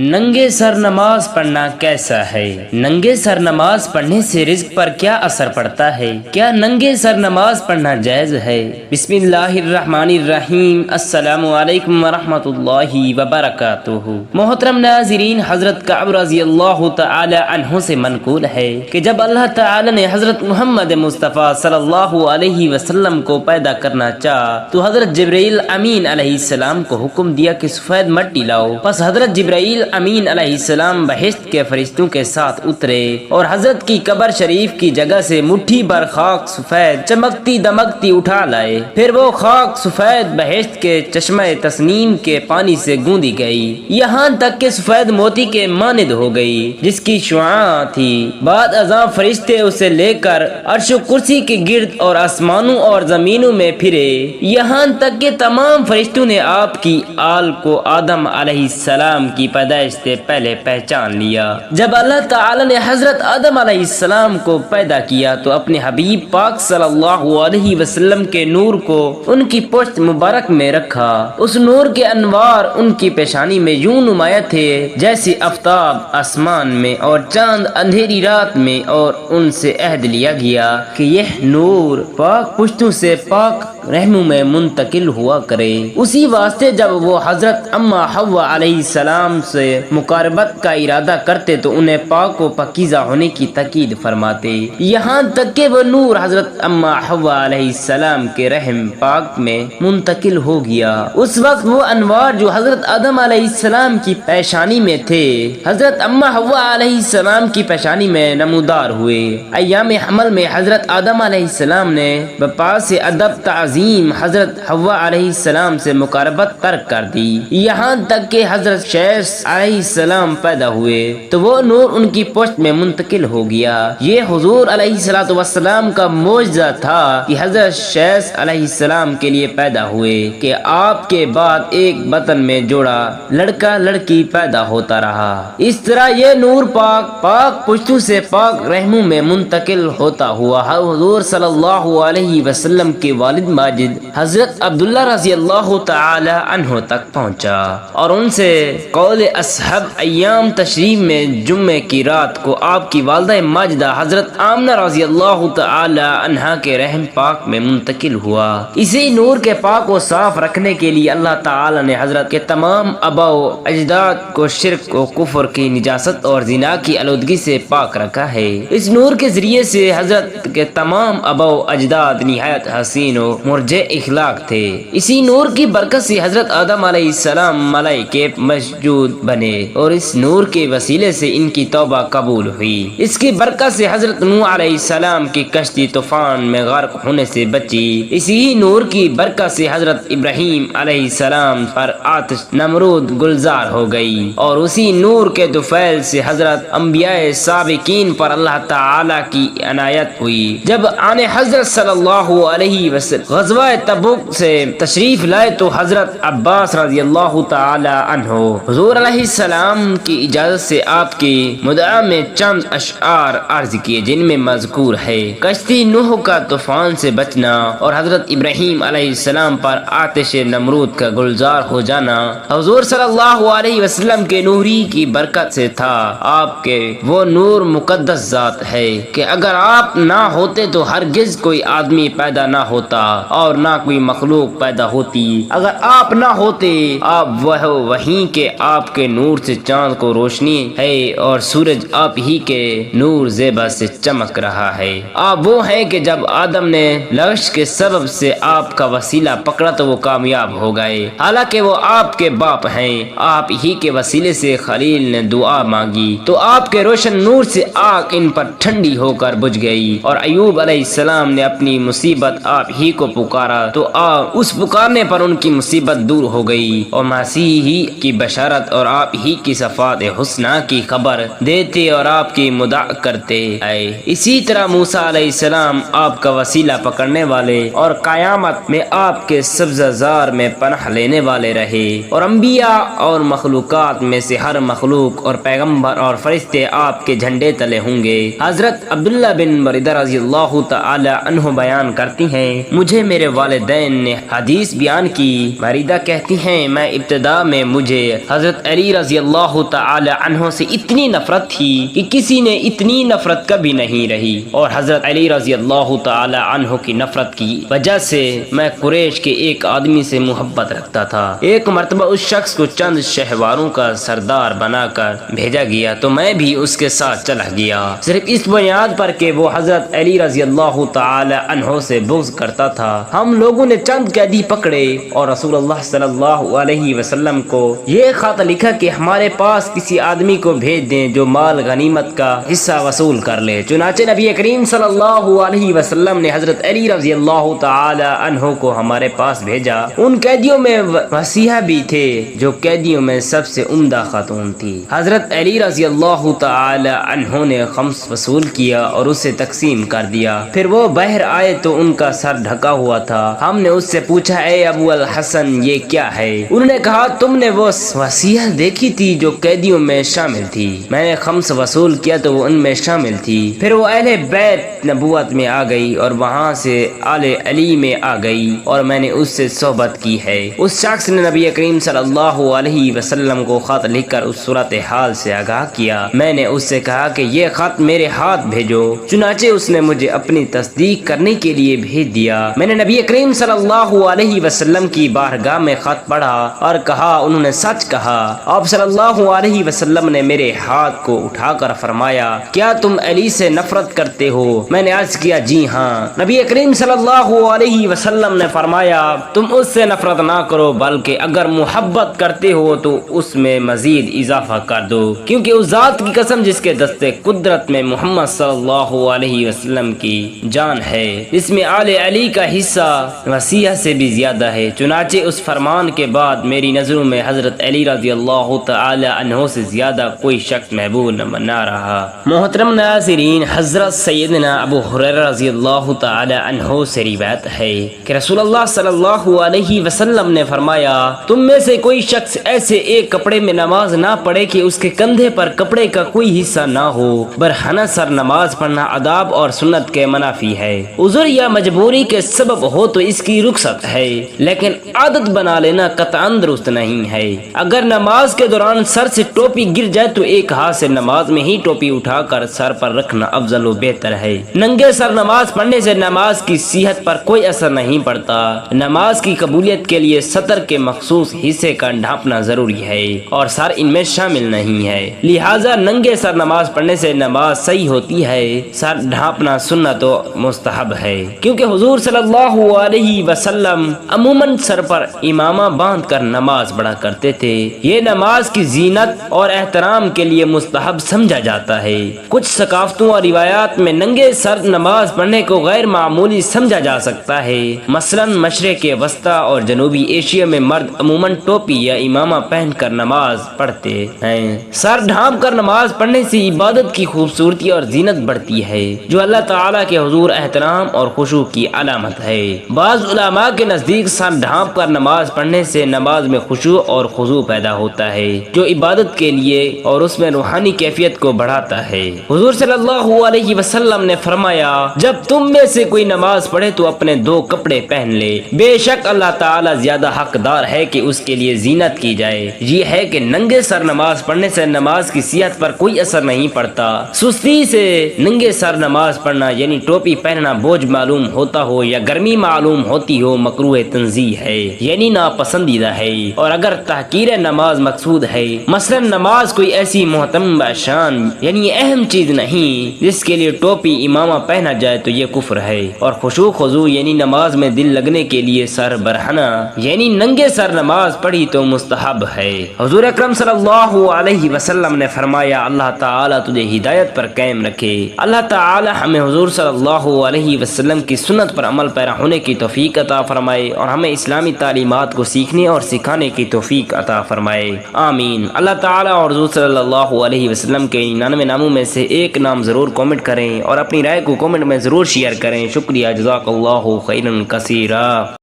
ننگے سر نماز پڑھنا کیسا ہے؟ ننگے سر نماز پڑھنے سے رزق پر کیا اثر پڑتا ہے؟ کیا ننگے سر نماز پڑھنا جائز ہے؟ بسم اللہ الرحمن الرحیم۔ السلام علیکم ورحمۃ اللہ وبرکاتہ۔ محترم ناظرین، حضرت کعب رضی اللہ تعالی عنہ سے منقول ہے کہ جب اللہ تعالی نے حضرت محمد مصطفیٰ صلی اللہ علیہ وسلم کو پیدا کرنا چاہا تو حضرت جبرائیل امین علیہ السلام کو حکم دیا کہ سفید مٹی لاؤ۔ پس حضرت جبرائیل امین علیہ السلام بہشت کے فرشتوں کے ساتھ اترے اور حضرت کی قبر شریف کی جگہ سے مٹھی بھر خاک سفید چمکتی دمکتی اٹھا لائے۔ پھر وہ خاک سفید بہشت کے چشمہ تسنیم کے پانی سے گوندی گئی، یہاں تک کہ سفید موتی کے مانند ہو گئی جس کی شعاع تھی۔ بعد ازاں فرشتے اسے لے کر عرش و کرسی کے گرد اور آسمانوں اور زمینوں میں پھرے، یہاں تک کہ تمام فرشتوں نے آپ کی آل کو آدم علیہ السلام کی پیدائش سے پہلے پہچان لیا۔ جب اللہ تعالی نے حضرت آدم علیہ السلام کو پیدا کیا تو اپنے حبیب پاک صلی اللہ علیہ وسلم کے نور کو ان کی پشت مبارک میں رکھا۔ اس نور کے انوار ان کی پیشانی میں یوں نمایاں تھے جیسے آفتاب آسمان میں اور چاند اندھیری رات میں، اور ان سے عہد لیا گیا کہ یہ نور پاک پشتوں سے پاک رحموں میں منتقل ہوا کرے۔ اسی واسطے جب وہ حضرت اما حوا علیہ السلام سے مقاربت کا ارادہ کرتے تو انہیں پاک و پاکیزہ ہونے کی تاکید فرماتے، یہاں تک کہ وہ نور حضرت اما حوا علیہ السلام کے رحم پاک میں منتقل ہو گیا۔ اس وقت وہ انوار جو حضرت آدم علیہ السلام کی پیشانی میں تھے حضرت اما حوا علیہ السلام کی پیشانی میں نمودار ہوئے۔ ایام حمل میں حضرت آدم علیہ السلام نے بپاس ادب تعظیم حضرت حوا علیہ السلام سے مقاربت ترک کر دی، یہاں تک کہ حضرت شیس علیہ السلام پیدا ہوئے تو وہ نور ان کی پشت میں منتقل ہو گیا۔ یہ حضور علیہ السلام کا معجزہ تھا کہ حضرت شیس علیہ السلام کے لیے پیدا ہوئے کہ آپ کے بعد ایک بطن میں جوڑا لڑکا لڑکی پیدا ہوتا رہا۔ اس طرح یہ نور پاک پشتوں سے پاک رحموں میں منتقل ہوتا ہوا حضور صلی اللہ علیہ وسلم کے والد ماجد حضرت عبداللہ رضی اللہ تعالی عنہ تک پہنچا اور ان سے قول اصحاب ایام تشریف میں جمعے کی رات کو آپ کی والدہ ماجدہ حضرت آمنہ رضی اللہ تعالی عنہا کے رحم پاک میں منتقل ہوا۔ اسی نور کے پاک و صاف رکھنے کے لیے اللہ تعالی نے حضرت کے تمام آبا و اجداد کو شرک و کفر کی نجاست اور زنا کی آلودگی سے پاک رکھا ہے۔ اس نور کے ذریعے سے حضرت کے تمام آبا و اجداد نہایت حسین و مرجع اخلاق تھے۔ اسی نور کی برکت سے حضرت آدم علیہ السلام ملائکے مسجود بنے اور اس نور کے وسیلے سے ان کی توبہ قبول ہوئی۔ اس کی برکت سے حضرت نوح علیہ السلام کی کشتی طوفان میں غرق ہونے سے بچی۔ اسی نور کی برکت سے حضرت ابراہیم علیہ السلام پر آتش نمرود گلزار ہو گئی، اور اسی نور کے طفیل سے حضرت انبیاء سابقین پر اللہ تعالی کی عنایت ہوئی۔ جب آن حضرت صلی اللہ علیہ وسلم غزوہ تبوک سے تشریف لائے تو حضرت عباس رضی اللہ تعالی عنہ حضور علیہ السلام کی اجازت سے آپ کی مدعا میں چند اشعار عرض کیے، جن میں مذکور ہے کشتی نوح کا طوفان سے بچنا اور حضرت ابراہیم علیہ السلام پر آتش نمرود کا گلزار ہو جانا حضور صلی اللہ علیہ وسلم کے نوری کی برکت سے تھا۔ آپ کے وہ نور مقدس ذات ہے کہ اگر آپ نہ ہوتے تو ہرگز کوئی آدمی پیدا نہ ہوتا اور نہ کوئی مخلوق پیدا ہوتی۔ اگر آپ نہ ہوتے، آپ وہیں کے آپ کے نور سے چاند کو روشنی ہے اور سورج آپ ہی کے نور زیبا سے چمک رہا ہے۔ آپ وہ ہیں کہ جب آدم نے لغش کے سبب سے آپ کا وسیلہ پکڑا تو وہ کامیاب ہو گئے، حالانکہ وہ آپ کے باپ ہیں۔ آپ ہی کے وسیلے سے خلیل نے دعا مانگی تو آپ کے روشن نور سے آگ ان پر ٹھنڈی ہو کر بجھ گئی، اور ایوب علیہ السلام نے اپنی مصیبت آپ ہی کو پکارا تو اس پکارنے پر ان کی مصیبت دور ہو گئی اور مسیح ہی کی بشارت اور آپ ہی کی صفات حسنہ کی خبر دیتے اور آپ کی مدعا کرتے آئے۔ اسی طرح موسیٰ علیہ السلام آپ کا وسیلہ پکڑنے والے اور قیامت میں آپ کے سبزہ زار میں پناہ لینے والے رہے، اور انبیاء اور مخلوقات میں سے ہر مخلوق اور پیغمبر اور فرشتے آپ کے جھنڈے تلے ہوں گے۔ حضرت عبداللہ بن بریدہ رضی اللہ تعالی عنہ بیان کرتی ہیں، مجھے میرے والدین نے حدیث بیان کی۔ مریدہ کہتی ہیں میں ابتدا میں مجھے حضرت علی رضی اللہ تعالی عنہ سے اتنی نفرت تھی کہ کسی نے اتنی نفرت کبھی نہیں رہی، اور حضرت علی رضی اللہ تعالی عنہ کی نفرت کی وجہ سے میں قریش کے ایک آدمی سے محبت رکھتا تھا۔ ایک مرتبہ اس شخص کو چند شہواروں کا سردار بنا کر بھیجا گیا تو میں بھی اس کے ساتھ چلا گیا، صرف اس بنیاد پر کہ وہ حضرت علی رضی اللہ تعالی عنہ سے بغض کرتا تھا۔ ہم لوگوں نے چند قیدی پکڑے اور رسول اللہ صلی اللہ علیہ وسلم کو یہ خط لکھا کہ ہمارے پاس کسی آدمی کو بھیج دیں جو مال غنیمت کا حصہ وصول کر لے۔ چنانچہ نبی کریم صلی اللہ علیہ وسلم نے حضرت علی رضی اللہ تعالی عنہ کو ہمارے پاس بھیجا۔ ان قیدیوں میں وسیعہ بھی تھے جو قیدیوں میں سب سے عمدہ خاتون تھی۔ حضرت علی رضی اللہ تعالی عنہ نے خمس وصول کیا اور اسے تقسیم کر دیا۔ پھر وہ باہر آئے تو ان کا سر ڈھکا ہوا تھا۔ ہم نے اس سے پوچھا اے ابو الحسن یہ کیا ہے؟ انہوں نے کہا تم نے وہ وصیہ دیکھی تھی جو قیدیوں میں شامل تھی، میں نے خمس وصول کیا تو وہ ان میں شامل تھی۔ پھر وہ اہل بیت نبوت میں آ گئی اور وہاں سے آل علی میں آ گئی اور میں نے اس سے صحبت کی ہے۔ اس شخص نے نبی کریم صلی اللہ علیہ وسلم کو خط لکھ کر اس صورتحال سے آگاہ کیا۔ میں نے اس سے کہا کہ یہ خط میرے ہاتھ بھیجو، چنانچہ اس نے مجھے اپنی تصدیق کرنے کے لیے بھیج دیا۔ میں نے نبی کریم صلی اللہ علیہ وسلم کی بارگاہ میں خط پڑھا اور کہا انہوں نے سچ کہا۔ آپ صلی اللہ علیہ وسلم نے میرے ہاتھ کو اٹھا کر فرمایا کیا تم علی سے نفرت کرتے ہو؟ میں نے عرض کیا جی ہاں۔ نبی کریم صلی اللہ علیہ وسلم نے فرمایا تم اس سے نفرت نہ کرو بلکہ اگر محبت کرتے ہو تو اس میں مزید اضافہ کر دو، کیونکہ اس ذات کی قسم جس کے دستے قدرت میں محمد صلی اللہ علیہ وسلم کی جان ہے، اس میں آل علی کا حصہ وسیع سے بھی زیادہ ہے۔ چنانچہ اس فرمان کے بعد میری نظروں میں حضرت علی رضی اللہ تعالی عنہ سے زیادہ کوئی شخص محبوب نہ رہا۔ محترم ناظرین، حضرت سیدنا ابو ہریرہ رضی اللہ تعالی عنہ سے روایت ہے کہ رسول اللہ صلی اللہ علیہ وسلم نے فرمایا تم میں سے کوئی شخص ایسے ایک کپڑے میں نماز نہ پڑھے کہ اس کے کندھے پر کپڑے کا کوئی حصہ نہ ہو، برہنہ سر نماز پڑھنا آداب اور سنت کے منافی ہے۔ عذر یا مجبوری کے سبب ہو تو اس کی رخصت ہے، لیکن عادت بنا لینا قطعاً درست نہیں ہے۔ اگر نماز کے دوران سر سے ٹوپی گر جائے تو ایک ہاتھ سے نماز میں ہی ٹوپی اٹھا کر سر پر رکھنا افضل و بہتر ہے۔ ننگے سر نماز پڑھنے سے نماز کی صحت پر کوئی اثر نہیں پڑتا۔ نماز کی قبولیت کے لیے سطر کے مخصوص حصے کا ڈھانپنا ضروری ہے اور سر ان میں شامل نہیں ہے، لہٰذا ننگے سر نماز پڑھنے سے نماز صحیح ہوتی ہے۔ سر ڈھانپنا سنت و مستحب ہے، کیونکہ حضور صلی اللہ علیہ وسلم عموماً سر پر امامہ باندھ کر نماز پڑھا کرتے تھے۔ یہ نماز کی زینت اور احترام کے لیے مستحب سمجھا جاتا ہے۔ کچھ ثقافتوں اور روایات میں ننگے سر نماز پڑھنے کو غیر معمولی سمجھا جا سکتا ہے۔ مثلاً مشرق وسطی اور جنوبی ایشیا میں مرد عموماً ٹوپی یا امامہ پہن کر نماز پڑھتے ہیں۔ سر ڈھانپ کر نماز پڑھنے سے عبادت کی خوبصورتی اور زینت بڑھتی ہے، جو اللہ تعالیٰ کے حضور احترام اور خشوع کی علامت ہے۔ بعض علماء کے نزدیک سر ڈھانپ کر نماز پڑھنے سے نماز میں خشوع اور خضوع پیدا ہوتا ہے، جو عبادت کے لیے اور اس میں روحانی کیفیت کو بڑھاتا ہے۔ حضور صلی اللہ علیہ وسلم نے فرمایا جب تم میں سے کوئی نماز پڑھے تو اپنے دو کپڑے پہن لے، بے شک اللہ تعالیٰ زیادہ حقدار ہے کہ اس کے لیے زینت کی جائے۔ یہ ہے کہ ننگے سر نماز پڑھنے سے نماز کی صحت پر کوئی اثر نہیں پڑتا۔ سستی سے ننگے سر نماز پڑھنا یعنی ٹوپی پہننا بوجھ معلوم ہوتا ہو یا گرمی معلوم ہوتی ہو مکروہ تنزیہ ہے، یعنی ناپسندیدہ ہے۔ اور اگر تحقیر نماز مقصود ہے، مثلا نماز کوئی ایسی محترم شان یعنی اہم چیز نہیں جس کے لیے ٹوپی امامہ پہنا جائے تو یہ کفر ہے۔ اور خشوع خضوع یعنی نماز میں دل لگنے کے لیے سر برہنہ یعنی ننگے سر نماز پڑھی تو مستحب ہے۔ حضور اکرم صلی اللہ علیہ وسلم نے فرمایا اللہ تعالیٰ تجھے ہدایت پر قائم رکھے۔ اللہ تعالیٰ ہمیں حضور صلی اللہ علیہ وسلم کی سنت پر عمل پیرا ہونے کی توفیق عطا فرمائے اور ہمیں اسلامی تعلیمات کو سیکھنے اور سکھانے کی توفیق عطا فرمائے، آمین۔ اللہ تعالیٰ اور حضور صلی اللہ علیہ وسلم کے 99 ناموں میں سے ایک نام ضرور کامنٹ کریں اور اپنی رائے کو کامنٹ میں ضرور شیئر کریں۔ شکریہ، جزاک اللہ خیرا کثیرا۔